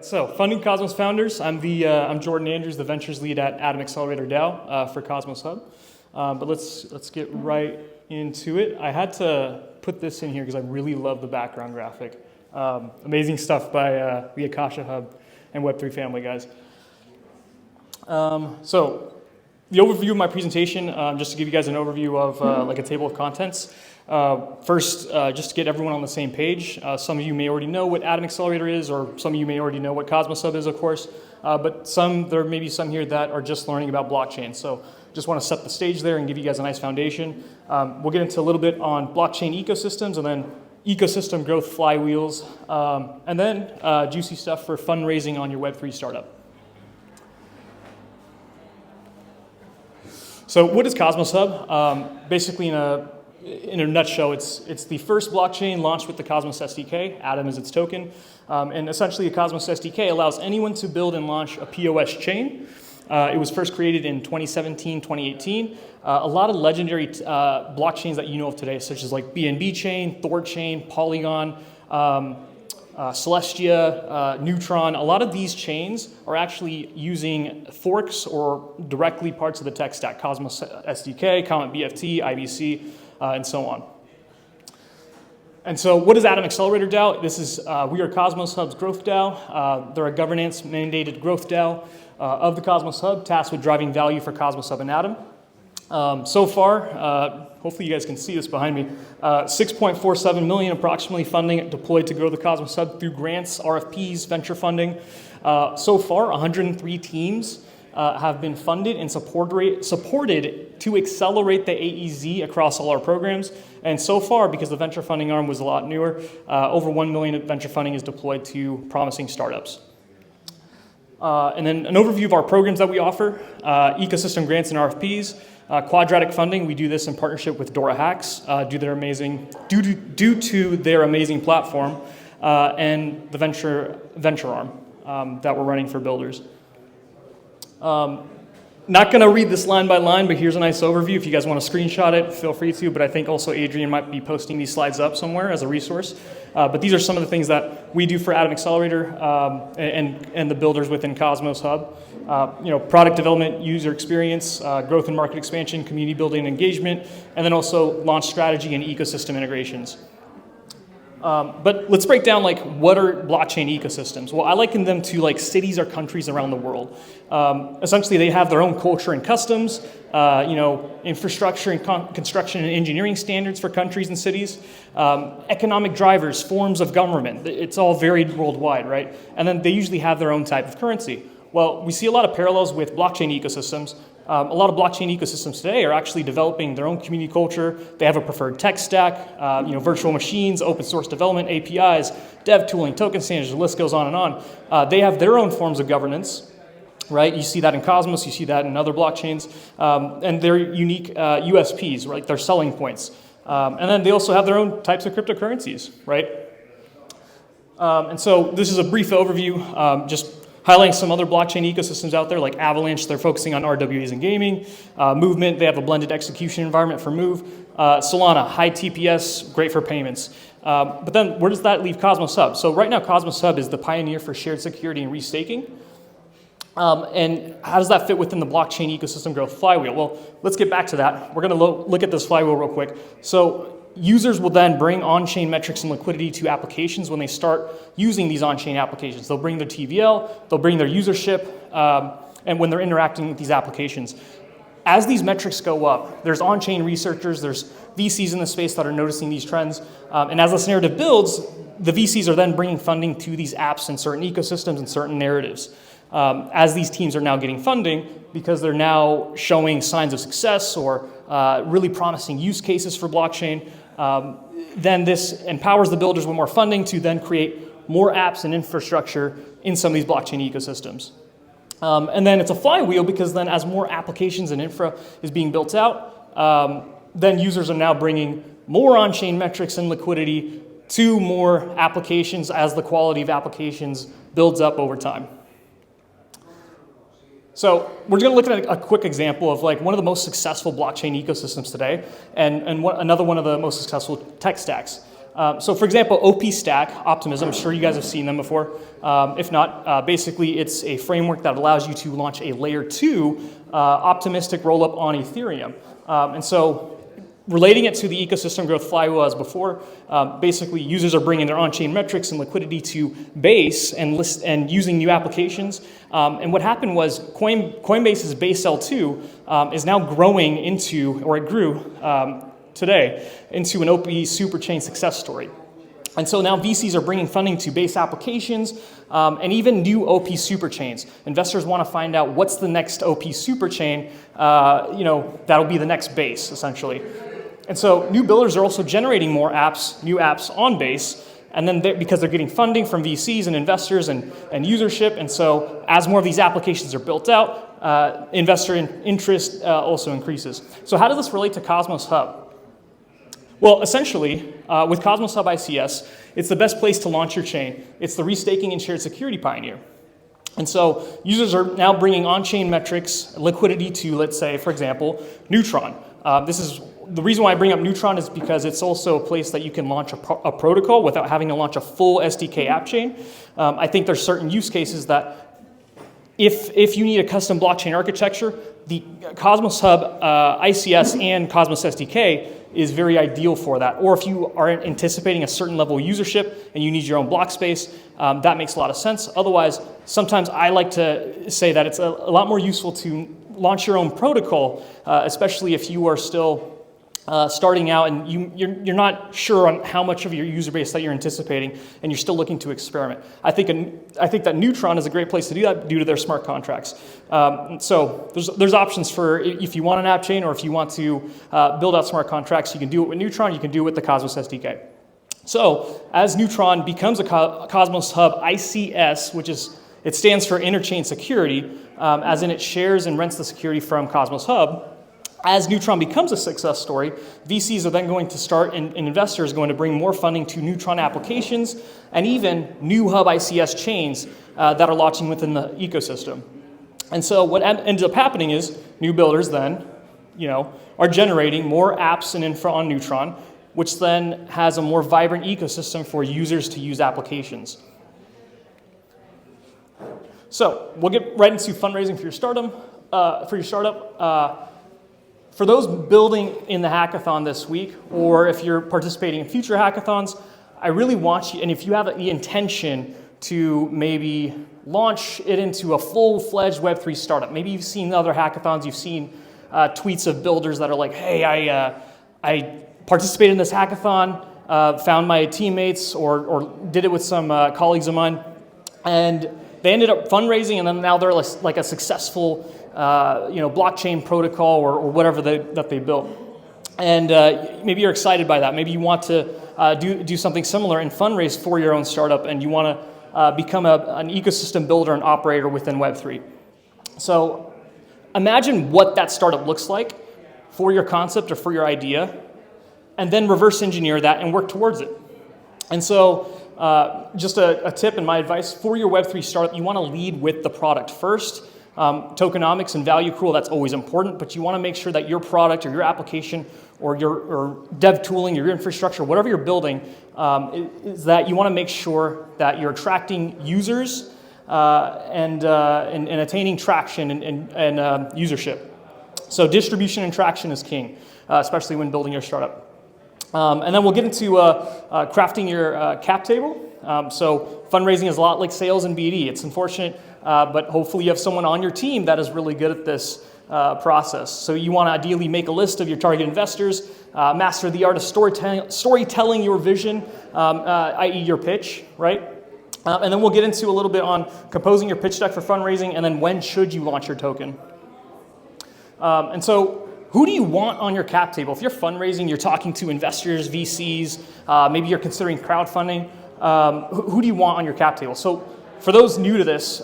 So funding Cosmos founders. I'm Jordan Andrews, the ventures lead at Accelerator DAO for Cosmos Hub. But let's get right into it. I had to put this in here because I really love the background graphic. Amazing stuff by the Akasha Hub and Web3 family guys. So the overview of my presentation, just to give you guys an overview of like a table of contents. First, just to get everyone on the same page, some of you may already know what Atom Accelerator is, or some of you may already know what Cosmos Hub is, of course, but there may be some here that are just learning about blockchain. So just want to set the stage there and give you guys a nice foundation. We'll get into a little bit on blockchain ecosystems and then ecosystem growth flywheels, and then juicy stuff for fundraising on your Web3 startup. So what is Cosmos Hub? Basically, in a nutshell, it's the first blockchain launched with the Cosmos SDK. Atom is its token. And essentially, the Cosmos SDK allows anyone to build and launch a POS chain. It was first created in 2017, 2018. A lot of legendary blockchains that you know of today, such as like BNB Chain, Thor Chain, Polygon, Celestia, Neutron, a lot of these chains are actually using forks or directly parts of the tech stack, Cosmos SDK, CometBFT, IBC, and so on. And so what is Atom Accelerator DAO? We are Cosmos Hub's growth DAO. They're a governance mandated growth DAO of the Cosmos Hub, tasked with driving value for Cosmos Hub and Atom. So far, hopefully you guys can see this behind me, 6.47 million approximately funding deployed to grow the Cosmos Hub through grants, RFPs, venture funding. So far, 103 teams have been funded and supported to accelerate the AEZ across all our programs. And so far, because the venture funding arm was a lot newer, over 1 million of venture funding is deployed to promising startups. And then an overview of our programs that we offer, ecosystem grants and RFPs, quadratic funding. We do this in partnership with Dora Hacks due to their amazing platform, and the venture arm that we're running for builders. Not going to read this line by line, but here's a nice overview. If you guys want to screenshot it, feel free to, but I think also Adrian might be posting these slides up somewhere as a resource. But these are some of the things that we do for Atom Accelerator and the builders within Cosmos Hub. Product development, user experience, growth and market expansion, community building and engagement, and then also launch strategy and ecosystem integrations. But let's break down like what are blockchain ecosystems. Well, I liken them to like cities or countries around the world. Essentially, they have their own culture and customs, infrastructure and construction and engineering standards for countries and cities, economic drivers, forms of government. It's all varied worldwide, right? And then they usually have their own type of currency. Well, we see a lot of parallels with blockchain ecosystems. A lot of blockchain ecosystems today are actually developing their own community culture. They have a preferred tech stack, virtual machines, open source development, APIs, dev tooling, token standards, the list goes on and on. They have their own forms of governance, right? You see that in Cosmos, you see that in other blockchains, and they're unique USPs, right? They're selling points. And then they also have their own types of cryptocurrencies, right? And so this is a brief overview, just highlighting some other blockchain ecosystems out there, like Avalanche, they're focusing on RWAs and gaming. Movement, they have a blended execution environment for Move. Solana, high TPS, great for payments. But then where does that leave Cosmos Hub? So right now, Cosmos Hub is the pioneer for shared security and restaking. And how does that fit within the blockchain ecosystem growth flywheel? Well, let's get back to that. We're going to look at this flywheel real quick. So users will then bring on-chain metrics and liquidity to applications when they start using these on-chain applications. They'll bring their TVL, they'll bring their usership, and when they're interacting with these applications. As these metrics go up, there's on-chain researchers, there's VCs in the space that are noticing these trends, and as this narrative builds, the VCs are then bringing funding to these apps and certain ecosystems and certain narratives. As these teams are now getting funding, because they're now showing signs of success or really promising use cases for blockchain, then this empowers the builders with more funding to then create more apps and infrastructure in some of these blockchain ecosystems. And then it's a flywheel because then as more applications and infra is being built out, then users are now bringing more on-chain metrics and liquidity to more applications as the quality of applications builds up over time. So we're going to look at a quick example of like one of the most successful blockchain ecosystems today, and another one of the most successful tech stacks. So for example, OP Stack, Optimism, I'm sure you guys have seen them before. If not, basically it's a framework that allows you to launch a layer 2 optimistic rollup on Ethereum. And so relating it to the ecosystem growth flywheel as before, basically users are bringing their on-chain metrics and liquidity to Base and using new applications. And what happened was Coinbase's Base L2 is now growing into, or it grew today, into an OP superchain success story. And so now VCs are bringing funding to Base applications and even new OP superchains. Investors want to find out what's the next OP superchain, that'll be the next Base, essentially. And so new builders are also generating more apps, new apps on Base, and then because they're getting funding from VCs and investors and usership, and so as more of these applications are built out, investor interest also increases. So how does this relate to Cosmos Hub? Well, essentially, with Cosmos Hub ICS, it's the best place to launch your chain. It's the restaking and shared security pioneer. And so users are now bringing on-chain metrics, liquidity to, let's say, for example, Neutron. The reason why I bring up Neutron is because it's also a place that you can launch a protocol without having to launch a full SDK app chain. I think there's certain use cases that if you need a custom blockchain architecture, the Cosmos Hub ICS and Cosmos SDK is very ideal for that. Or if you are anticipating a certain level of usership and you need your own block space, that makes a lot of sense. Otherwise, sometimes I like to say that it's a lot more useful to launch your own protocol, especially if you are still starting out and you're not sure on how much of your user base that you're anticipating and you're still looking to experiment. I think that Neutron is a great place to do that due to their smart contracts. So there's options for if you want an app chain or if you want to build out smart contracts, you can do it with Neutron, you can do it with the Cosmos SDK. So as Neutron becomes a Cosmos Hub ICS, it stands for Interchain Security, as in it shares and rents the security from Cosmos Hub. As Neutron becomes a success story, VCs are then going to start and investors are going to bring more funding to Neutron applications and even new Hub ICS chains that are launching within the ecosystem. And so what ends up happening is new builders then, are generating more apps and infra on Neutron, which then has a more vibrant ecosystem for users to use applications. So we'll get right into fundraising for your startup. For those building in the hackathon this week, or if you're participating in future hackathons, I really want you, and if you have the intention to maybe launch it into a full-fledged Web3 startup, maybe you've seen other hackathons, you've seen tweets of builders that are like, hey, I participated in this hackathon, found my teammates, or did it with some colleagues of mine, and they ended up fundraising, and then now they're like a successful blockchain protocol or whatever that they built. And maybe you're excited by that. Maybe you want to do something similar and fundraise for your own startup, and you want to become an ecosystem builder and operator within Web3. So imagine what that startup looks like for your concept or for your idea, and then reverse engineer that and work towards it. And so just a tip and my advice for your Web3 startup, you want to lead with the product first. Tokenomics and value accrual, that's always important, but you want to make sure that your product or your application or your dev tooling, your infrastructure, whatever you're building, is that you want to make sure that you're attracting users and attaining traction and usership. So distribution and traction is king, especially when building your startup. And then we'll get into crafting your cap table. So fundraising is a lot like sales and BD. It's unfortunate, but hopefully you have someone on your team that is really good at this process. So you want to ideally make a list of your target investors, master the art of storytelling your vision, i.e. your pitch, right? And then we'll get into a little bit on composing your pitch deck for fundraising, and then when should you launch your token. And so who do you want on your cap table? If you're fundraising, you're talking to investors, VCs, maybe you're considering crowdfunding, who do you want on your cap table? So for those new to this,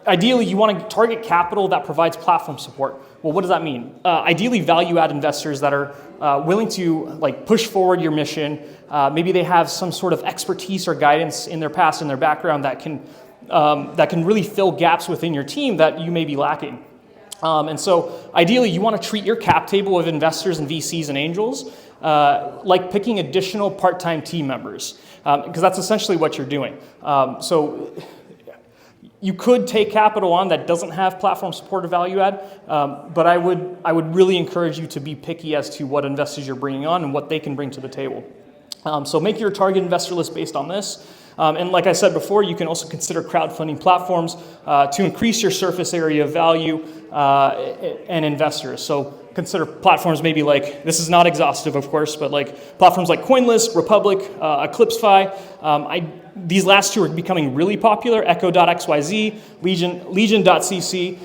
ideally you want to target capital that provides platform support. Well, what does that mean? Ideally value-add investors that are willing to push forward your mission. Maybe they have some sort of expertise or guidance in their past, in their background that can really fill gaps within your team that you may be lacking. And so ideally you want to treat your cap table of investors and VCs and angels like picking additional part-time team members, because that's essentially what you're doing. So you could take capital on that doesn't have platform support or value add, but I would really encourage you to be picky as to what investors you're bringing on and what they can bring to the table. So make your target investor list based on this. And like I said before, you can also consider crowdfunding platforms to increase your surface area of value and investors. So consider platforms maybe like, this is not exhaustive of course, but like platforms like CoinList, Republic, Eclipsify. These last two are becoming really popular, Echo.xyz, Legion.cc.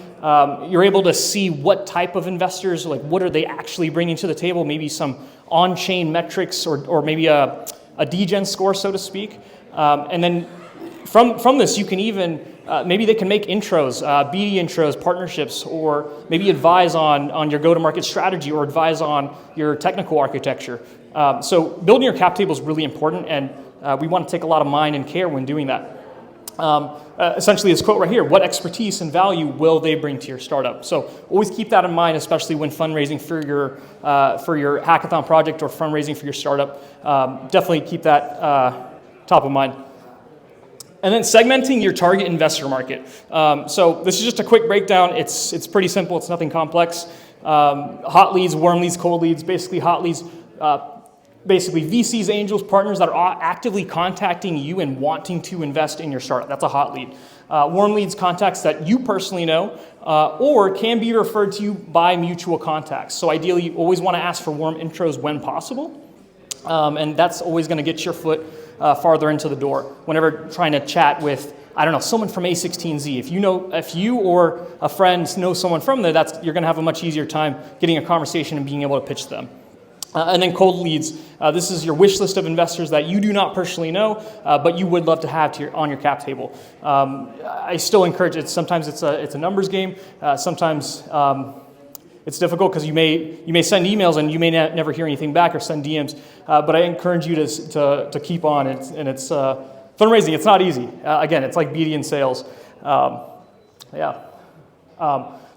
You're able to see what type of investors, like what are they actually bringing to the table, maybe some on-chain metrics or maybe a degen score, so to speak. And then from this, you can even, maybe they can make intros, BD intros, partnerships, or maybe advise on your go-to-market strategy or advise on your technical architecture. So building your cap table is really important, and we want to take a lot of mind and care when doing that. Essentially, this quote right here, what expertise and value will they bring to your startup? So always keep that in mind, especially when fundraising for your hackathon project or fundraising for your startup. Definitely keep that top of mind. And then segmenting your target investor market. So this is just a quick breakdown. It's pretty simple. It's nothing complex. Hot leads, warm leads, cold leads. Basically, hot leads, basically VCs, angels, partners that are actively contacting you and wanting to invest in your startup. That's a hot lead. Warm leads, contacts that you personally know or can be referred to you by mutual contacts. So ideally, you always want to ask for warm intros when possible. And that's always going to get your foot farther into the door whenever trying to chat with, I don't know, someone from A16Z. If you or a friend know someone from there, you're going to have a much easier time getting a conversation and being able to pitch them. And then cold leads. This is your wish list of investors that you do not personally know, but you would love to have on your cap table. I still encourage it. Sometimes it's a numbers game. Sometimes it's difficult because you may send emails and you may never hear anything back or send DMs. But I encourage you to keep on. It's fundraising. It's not easy. Again, it's like BD in sales. So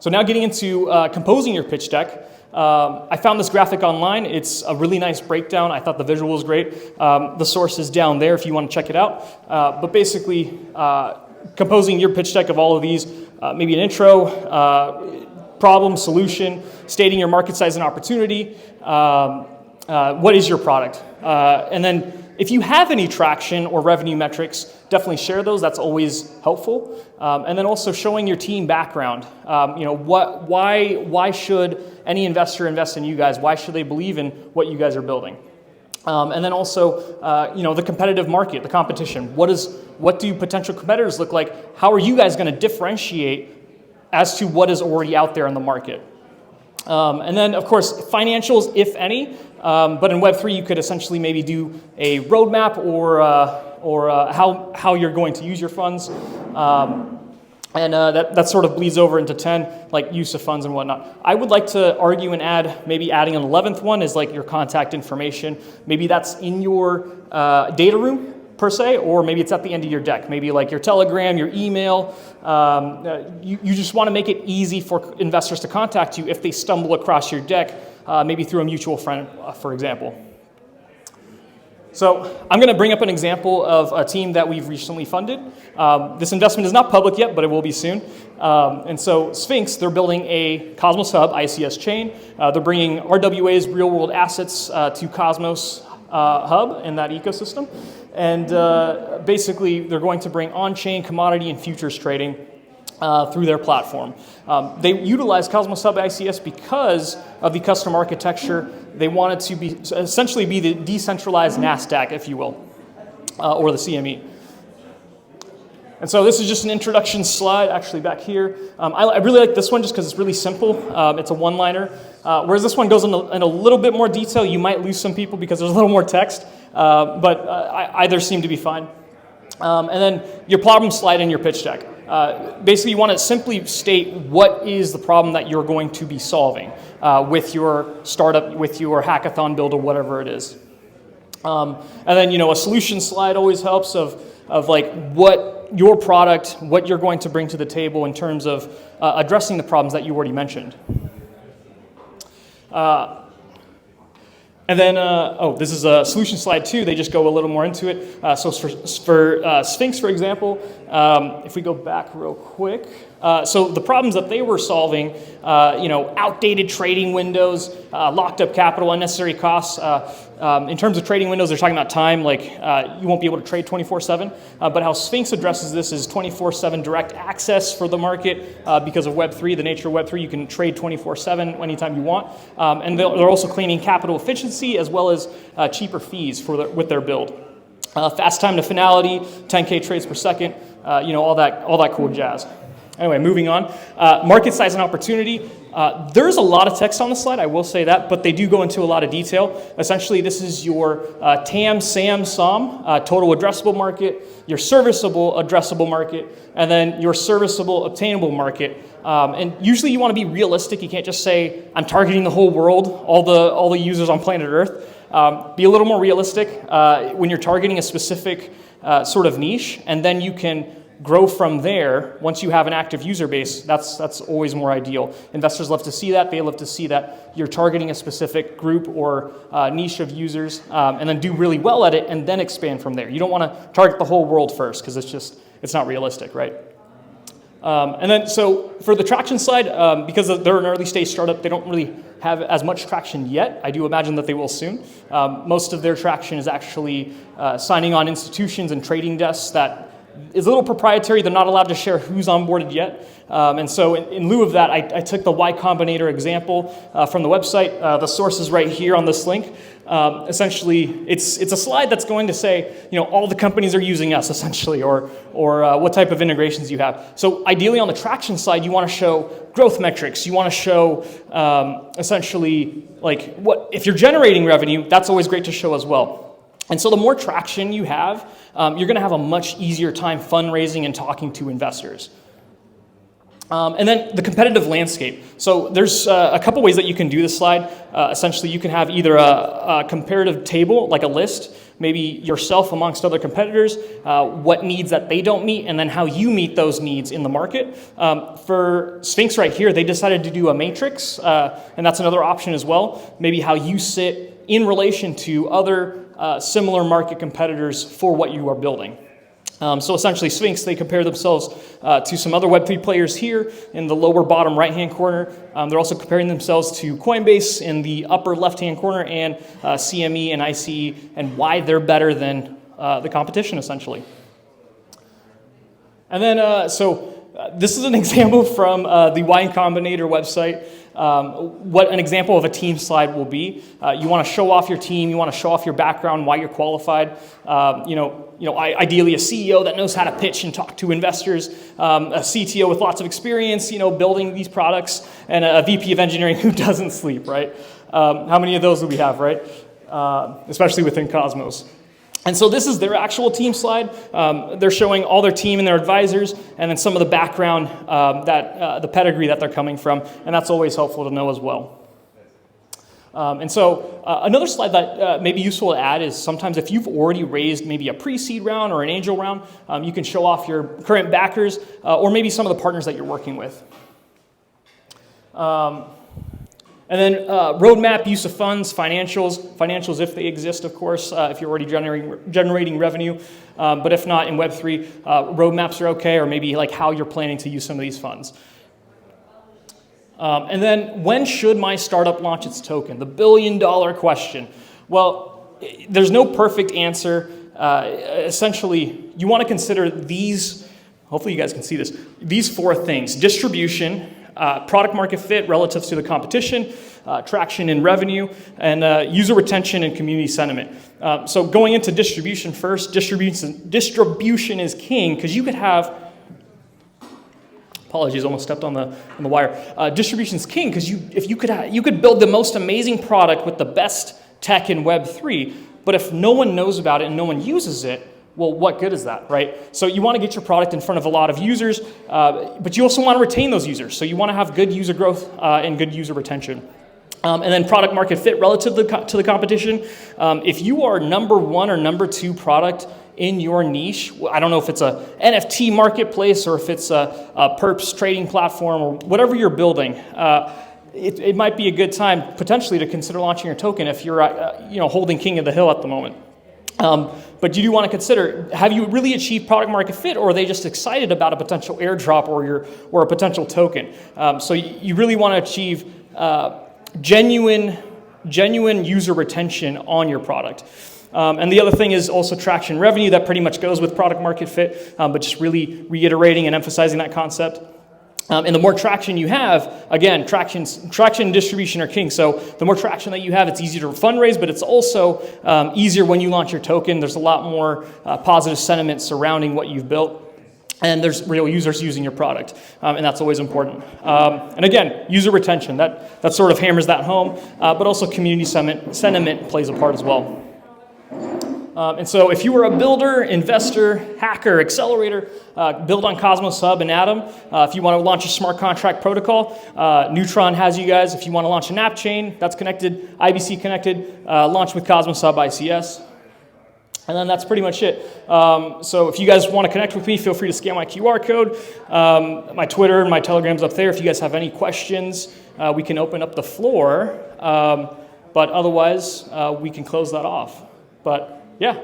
now getting into composing your pitch deck. I found this graphic online. It's a really nice breakdown. I thought the visual was great. The source is down there if you want to check it out. But basically, composing your pitch deck of all of these, maybe an intro, problem, solution, stating your market size and opportunity, what is your product? And then if you have any traction or revenue metrics, definitely share those. That's always helpful. And then also showing your team background. Why should any investor invest in you guys? Why should they believe in what you guys are building? And then also, the competitive market, the competition. What do potential competitors look like? How are you guys going to differentiate as to what is already out there in the market? And then, of course, financials, if any. But in Web3, you could essentially maybe do a roadmap or how you're going to use your funds. And that sort of bleeds over into 10, like use of funds and whatnot. I would like to argue and maybe adding an 11th one is like your contact information. Maybe that's in your data room, per se, or maybe it's at the end of your deck. Maybe like your Telegram, your email. You just want to make it easy for investors to contact you if they stumble across your deck, maybe through a mutual friend, for example. So I'm going to bring up an example of a team that we've recently funded. This investment is not public yet, but it will be soon. And so Sphinx, they're building a Cosmos Hub ICS chain. They're bringing RWA's real-world assets to Cosmos Hub in that ecosystem. And basically, they're going to bring on-chain commodity and futures trading through their platform. They utilize Cosmos Hub ICS because of the custom architecture. They want it to essentially be the decentralized NASDAQ, if you will, or the CME. And so this is just an introduction slide, actually back here. I really like this one just because it's really simple. It's a one-liner. Whereas this one goes in a little bit more detail. You might lose some people because there's a little more text, but either seem to be fine. And then your problem slide in your pitch deck. Basically, you want to simply state what is the problem that you're going to be solving with your startup, with your hackathon build, or whatever it is. And then, a solution slide always helps of like what your product, what you're going to bring to the table in terms of addressing the problems that you already mentioned. And then, this is a solution slide too. They just go a little more into it. So for Sphinx, for example, if we go back real quick, so the problems that they were solving, outdated trading windows, locked up capital, unnecessary costs. In terms of trading windows, they're talking about time, like you won't be able to trade 24/7. But how Sphinx addresses this is 24/7 direct access for the market because of Web3, the nature of Web3. You can trade 24/7 anytime you want. And they're also claiming capital efficiency as well as cheaper fees with their build. Fast time to finality, 10K trades per second, all that cool jazz. Anyway, moving on. Market size and opportunity. There's a lot of text on the slide, I will say that, but they do go into a lot of detail. Essentially, this is your TAM, SAM, SOM, total addressable market, your serviceable addressable market, and then your serviceable obtainable market. And usually you want to be realistic. You can't just say, I'm targeting the whole world, all the users on planet Earth. Be a little more realistic when you're targeting a specific sort of niche, and then you can grow from there. Once you have an active user base, that's always more ideal. Investors love to see that. They love to see that you're targeting a specific group or niche of users, and then do really well at it, and then expand from there. You don't want to target the whole world first, because it's not realistic, right? And then, so for the traction side, because they're an early stage startup, they don't really have as much traction yet. I do imagine that they will soon. Most of their traction is actually signing on institutions and trading desks that is a little proprietary. They're not allowed to share who's onboarded yet. And so in lieu of that, I took the Y Combinator example from the website. The source is right here on this link. Essentially, it's a slide that's going to say, all the companies are using us, essentially, or what type of integrations you have. So ideally, on the traction side, you want to show growth metrics. You want to show, essentially, like if you're generating revenue, that's always great to show as well. And so the more traction you have, you're going to have a much easier time fundraising and talking to investors. And then the competitive landscape. So there's a couple ways that you can do this slide. Essentially, you can have either a comparative table, like a list, maybe yourself amongst other competitors, what needs that they don't meet, and then how you meet those needs in the market. For Sphinx right here, they decided to do a matrix, and that's another option as well. Maybe how you sit in relation to other similar market competitors for what you are building. So essentially, Sphinx, they compare themselves to some other Web3 players here in the lower bottom right-hand corner. They're also comparing themselves to Coinbase in the upper left-hand corner, and CME and ICE, and why they're better than the competition, essentially. And then, this is an example from the Y Combinator website. What an example of a team slide will be. You want to show off your team. You want to show off your background, why you're qualified. Ideally a CEO that knows how to pitch and talk to investors, a CTO with lots of experience, building these products, and a VP of engineering who doesn't sleep, right? How many of those do we have, right? Especially within Cosmos. And so this is their actual team slide. They're showing all their team and their advisors, and then some of the background, the pedigree that they're coming from, and that's always helpful to know as well. And so another slide that may be useful to add is sometimes if you've already raised maybe a pre-seed round or an angel round, you can show off your current backers or maybe some of the partners that you're working with. And then roadmap, use of funds, financials if they exist, of course, if you're already generating revenue. But if not, in Web3, roadmaps are okay, or maybe like how you're planning to use some of these funds. And then, when should my startup launch its token? The billion-dollar question. Well, there's no perfect answer. Essentially, you want to consider these, hopefully you guys can see this, these four things: distribution, product market fit relative to the competition, traction in revenue, and user retention and community sentiment. So going into distribution first, distribution is king, because you could have, apologies, almost stepped on the wire. Distribution is king, because you could build the most amazing product with the best tech in Web3, but if no one knows about it and no one uses it, well, what good is that, right? So you want to get your product in front of a lot of users, but you also want to retain those users. So you want to have good user growth and good user retention. And then product market fit relative to the competition. If you are number one or number two product in your niche, I don't know if it's a NFT marketplace or if it's a perps trading platform or whatever you're building, it might be a good time potentially to consider launching your token if you're holding king of the hill at the moment. But you do want to consider, have you really achieved product market fit, or are they just excited about a potential airdrop or a potential token? So you really want to achieve genuine user retention on your product. And the other thing is also traction revenue. That pretty much goes with product market fit, but just really reiterating and emphasizing that concept. And the more traction you have, again, traction and distribution are king. So the more traction that you have, it's easier to fundraise, but it's also easier when you launch your token. There's a lot more positive sentiment surrounding what you've built. And there's real users using your product, and that's always important. And again, user retention, that sort of hammers that home, but also community sentiment plays a part as well. And so if you were a builder, investor, hacker, accelerator, build on Cosmos Hub and Atom. If you want to launch a smart contract protocol, Neutron has you guys. If you want to launch an app chain, that's connected, IBC connected, launch with Cosmos Hub ICS. And then that's pretty much it. So if you guys want to connect with me, feel free to scan my QR code. My Twitter and my Telegram's up there. If you guys have any questions, we can open up the floor. But otherwise, we can close that off. But yeah.